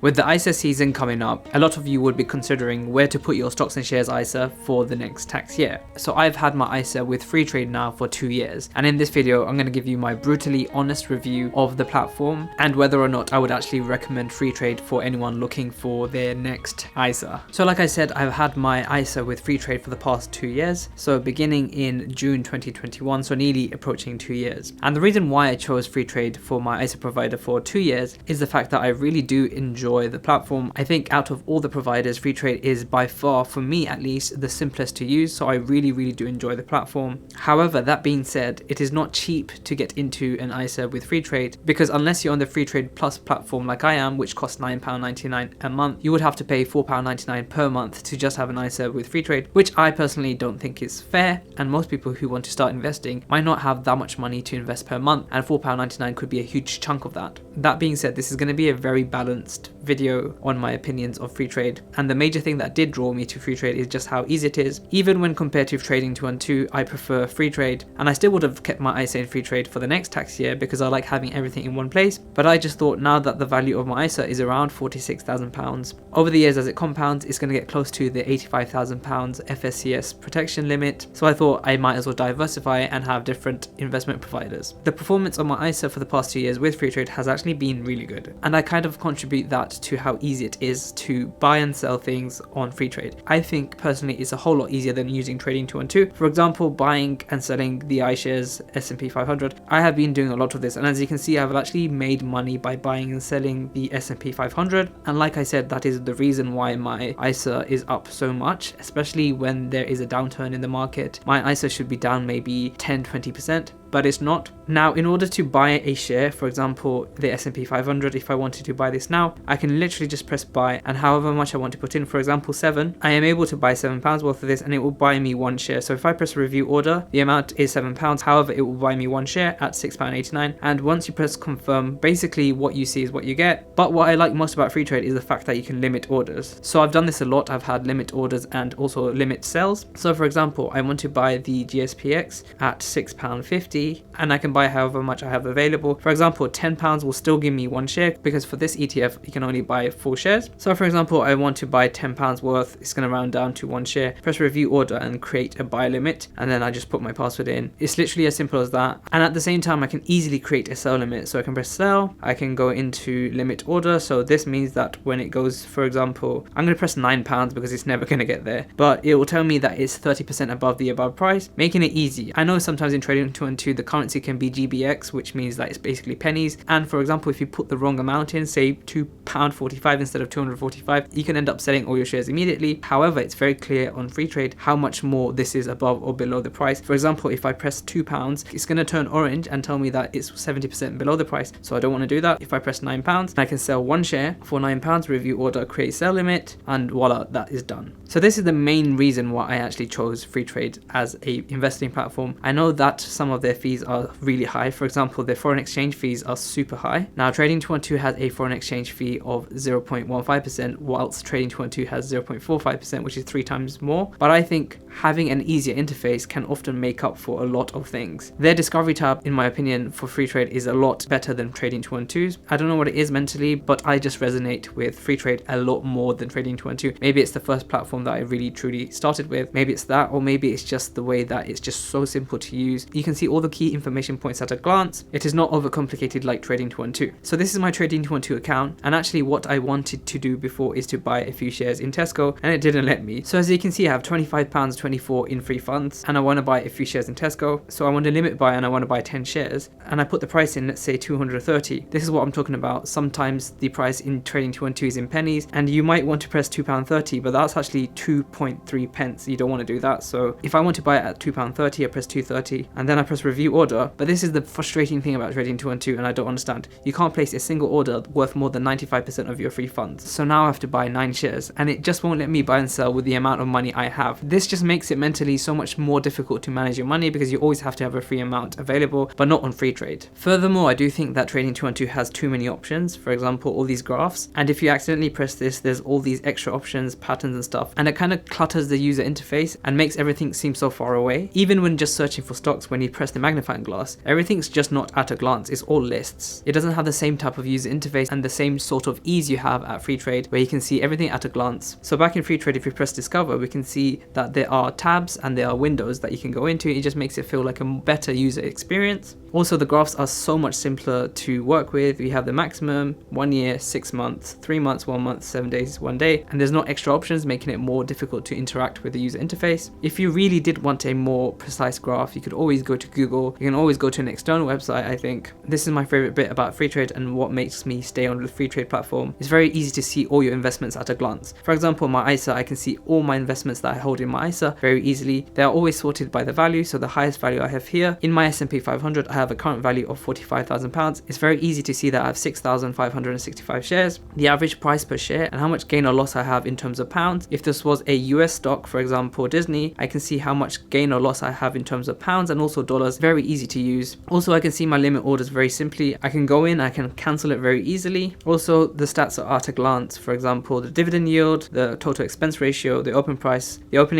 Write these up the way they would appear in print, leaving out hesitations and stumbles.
With the ISA season coming up, a lot of you would be considering where to put your stocks and shares ISA for the next tax year. So I've had my ISA with Freetrade now for 2 years, and in this video I'm going to give you my brutally honest review of the platform and whether or not I would actually recommend Freetrade for anyone looking for their next ISA. So like I said, I've had my ISA with Freetrade for the past 2 years, so beginning in June 2021, so nearly approaching 2 years. And the reason why I chose Freetrade for my ISA provider for 2 years is the fact that I really do enjoy the platform. I think out of all the providers, Freetrade is by far, for me at least, the simplest to use, so I really do enjoy the platform. However, that being said, it is not cheap to get into an ISA with Freetrade, because unless you're on the Freetrade Plus platform like I am, which costs £9.99 a month, you would have to pay £4.99 per month to just have an ISA with Freetrade, which I personally don't think is fair, and most people who want to start investing might not have that much money to invest per month, and £4.99 could be a huge chunk of that. That being said, this is going to be a very balanced video on my opinions of Freetrade, and the major thing that did draw me to Freetrade is just how easy it is. Even when compared to Trading 212, I prefer Freetrade, and I still would have kept my ISA in Freetrade for the next tax year because I like having everything in one place, but I just thought now that the value of my ISA is around £46,000, over the years as it compounds it's going to get close to the £85,000 FSCS protection limit, so I thought I might as well diversify and have different investment providers. The performance of my ISA for the past 2 years with Freetrade has actually been really good, and I kind of contribute that to how easy it is to buy and sell things on Freetrade. I think personally it's a whole lot easier than using Trading 212. For example, buying and selling the iShares S&P 500. I have been doing a lot of this, and as you can see I've actually made money by buying and selling the S&P 500, and like I said, that is the reason why my ISA is up so much, especially when there is a downturn in the market. My ISA should be down maybe 10-20%, but it's not. Now, in order to buy a share, for example the S&P 500, if I wanted to buy this now, I can literally just press buy, and however much I want to put in, for example 7, I am able to buy £7 worth of this, and it will buy me 1 share. So if I press review order, the amount is £7, however it will buy me 1 share at £6.89, and once you press confirm, basically what you see is what you get. But what I like most about Freetrade is the fact that you can limit orders. So I've done this a lot. I've had limit orders and also limit sales. So for example, I want to buy the GSPX at £6.50, and I can buy however much I have available. For example, £10 will still give me 1 share, because for this ETF you can only buy 4 shares. So for example, I want to buy £10 worth, it's going to round down to 1 share, press review order and create a buy limit, and then I just put my password in. It's literally as simple as that, and at the same time I can easily create a sell limit. So I can press sell, I can go into limit order, so this means that when it goes, for example, I'm going to press £9 because it's never going to get there, but it will tell me that it's 30% above the above price, making it easy. I know sometimes in Trading 212 the currency can be GBX, which means that it's basically pennies, and for example if you put the wrong amount in, say £2.45 instead of 245, you can end up selling all your shares immediately. However, it's very clear on Freetrade how much more this is above or below the price. For example, if I press £2, it's going to turn orange and tell me that it's 70% below the price, so I don't want to do that. If I press £9, I can sell 1 share for £9, review order, create sell limit, and voila, that is done. So this is the main reason why I actually chose Freetrade as a investing platform. I know that some of their fees are really high. For example, their foreign exchange fees are super high. Now Trading 212 has a foreign exchange fee of 0.15%, whilst Trading 212 has 0.45%, which is 3 times more. But I think having an easier interface can often make up for a lot of things. Their discovery tab, in my opinion, for Freetrade is a lot better than Trading 212's. I don't know what it is mentally, but I just resonate with Freetrade a lot more than Trading 212. Maybe it's the first platform that I really truly started with. Maybe it's that, or maybe it's just the way that it's just so simple to use. You can see all the key information points at a glance. It is not overcomplicated like Trading 212. So this is my Trading 212 account, and actually what I wanted to do before is to buy a few shares in Tesco, and it didn't let me. So as you can see, I have £25.24 in free funds, and I want to buy a few shares in Tesco, so I want to limit buy and I want to buy 10 shares, and I put the price in, let's say 230. This is what I'm talking about. Sometimes the price in Trading 212 is in pennies, and you might want to press £2.30, but that's actually 2.3 pence. You don't want to do that. So if I want to buy it at £2.30, I press 2.30, and then I press review order. But this is the frustrating thing about Trading 212, and I don't understand. You can't place a single order worth more than 95% of your free funds. So now I have to buy 9 shares, and it just won't let me buy and sell with the amount of money I have. This just makes it mentally so much more difficult to manage your money, because you always have to have a free amount available, but not on Freetrade. Furthermore, I do think that Trading 212 has too many options. For example, all these graphs, and if you accidentally press this, there's all these extra options, patterns and stuff, and it kind of clutters the user interface and makes everything seem so far away. Even when just searching for stocks, when you press the magnifying glass. Everything's just not at a glance, it's all lists. It doesn't have the same type of user interface and the same sort of ease you have at Freetrade, where you can see everything at a glance. So back in Freetrade, if we press discover, we can see that there are tabs and there are windows that you can go into. It just makes it feel like a better user experience. Also, the graphs are so much simpler to work with. We have the maximum, 1 year, 6 months, 3 months, 1 month, 7 days, 1 day, and there's no extra options, making it more difficult to interact with the user interface. If you really did want a more precise graph, you could always go to Google. You can always go to an external website, I think. This is my favorite bit about Freetrade and what makes me stay on the Freetrade platform. It's very easy to see all your investments at a glance. For example, my ISA, I can see all my investments that I hold in my ISA very easily. They are always sorted by the value, so the highest value I have here. In my S&P 500, I have a current value of £45,000. It's very easy to see that I have 6,565 shares, the average price per share, and how much gain or loss I have in terms of pounds. If this was a US stock, for example Disney, I can see how much gain or loss I have in terms of pounds and also dollars. Very easy to use. Also, I can see my limit orders very simply. I can go in, I can cancel it very easily. Also, the stats are at a glance. For example, the dividend yield, the total expense ratio, the opening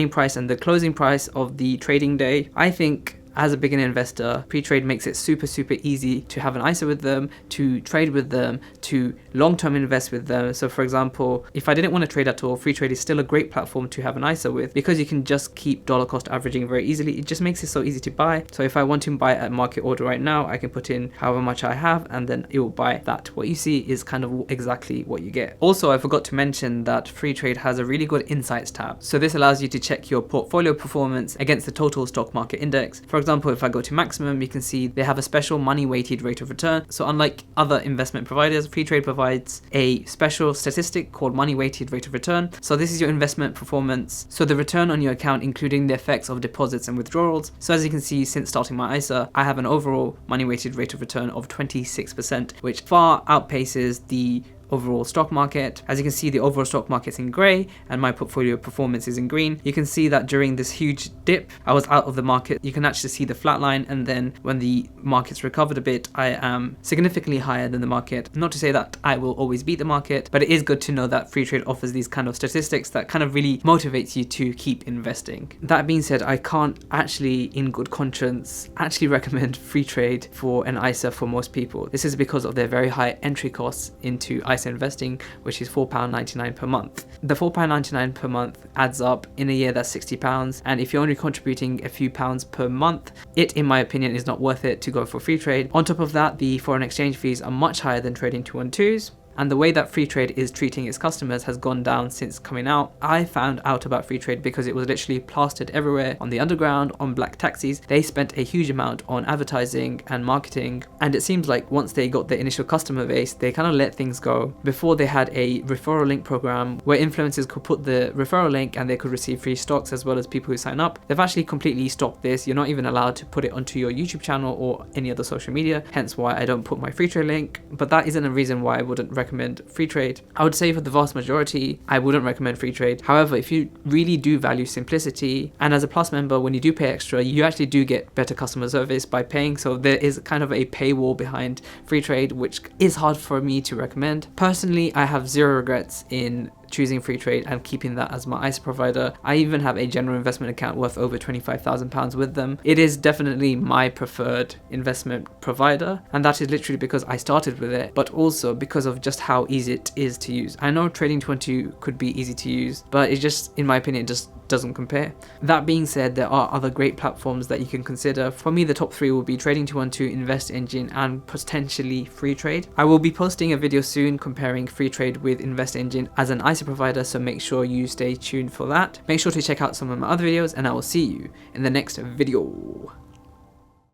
price and the closing price of the trading day. I think as a beginner investor, Freetrade makes it super easy to have an ISA with them, to trade with them, to long-term invest with them. So for example, if I didn't want to trade at all, Freetrade is still a great platform to have an ISA with, because you can just keep dollar cost averaging very easily. It just makes it so easy to buy. So if I want to buy at market order right now, I can put in however much I have and then it will buy that. What you see is kind of exactly what you get. Also, I forgot to mention that Freetrade has a really good insights tab. So this allows you to check your portfolio performance against the total stock market index. For example, if I go to maximum, you can see they have a special money weighted rate of return. So unlike other investment providers, Freetrade provides a special statistic called money weighted rate of return. So this is your investment performance. So the return on your account, including the effects of deposits and withdrawals. So as you can see, since starting my ISA, I have an overall money weighted rate of return of 26%, which far outpaces the overall stock market. As you can see, the overall stock market's in grey and my portfolio performance is in green. You can see that during this huge dip, I was out of the market. You can actually see the flat line, and then when the market's recovered a bit, I am significantly higher than the market. Not to say that I will always beat the market, but it is good to know that Freetrade offers these kind of statistics that kind of really motivates you to keep investing. That being said, I can't actually in good conscience actually recommend Freetrade for an ISA for most people. This is because of their very high entry costs into ISA investing, which is £4.99 per month. The £4.99 per month adds up. In a year, that's £60, and if you're only contributing a few pounds per month, it, in my opinion, is not worth it to go for Freetrade. On top of that, the foreign exchange fees are much higher than trading 212s. And the way that Freetrade is treating its customers has gone down since coming out. I found out about Freetrade because it was literally plastered everywhere on the underground, on black taxis. They spent a huge amount on advertising and marketing, and it seems like once they got the initial customer base, they kind of let things go. Before, they had a referral link program where influencers could put the referral link and they could receive free stocks as well as people who sign up. They've actually completely stopped this. You're not even allowed to put it onto your YouTube channel or any other social media, hence why I don't put my Freetrade link. But that isn't a reason why I wouldn't recommend Freetrade. I would say for the vast majority, I wouldn't recommend Freetrade. However, if you really do value simplicity, and as a Plus member, when you do pay extra, you actually do get better customer service by paying. So there is kind of a paywall behind Freetrade, which is hard for me to recommend. Personally, I have zero regrets in choosing Freetrade and keeping that as my ISA provider. I even have a general investment account worth over £25,000 with them. It is definitely my preferred investment provider, and that is literally because I started with it, but also because of just how easy it is to use. I know Trading 22 could be easy to use, but it just, in my opinion, just doesn't compare. That being said, there are other great platforms that you can consider. For me, the top three will be Trading 212, InvestEngine, and potentially Freetrade. I will be posting a video soon comparing Freetrade with InvestEngine as an ISA provider, so make sure you stay tuned for that. Make sure to check out some of my other videos, and I will see you in the next video.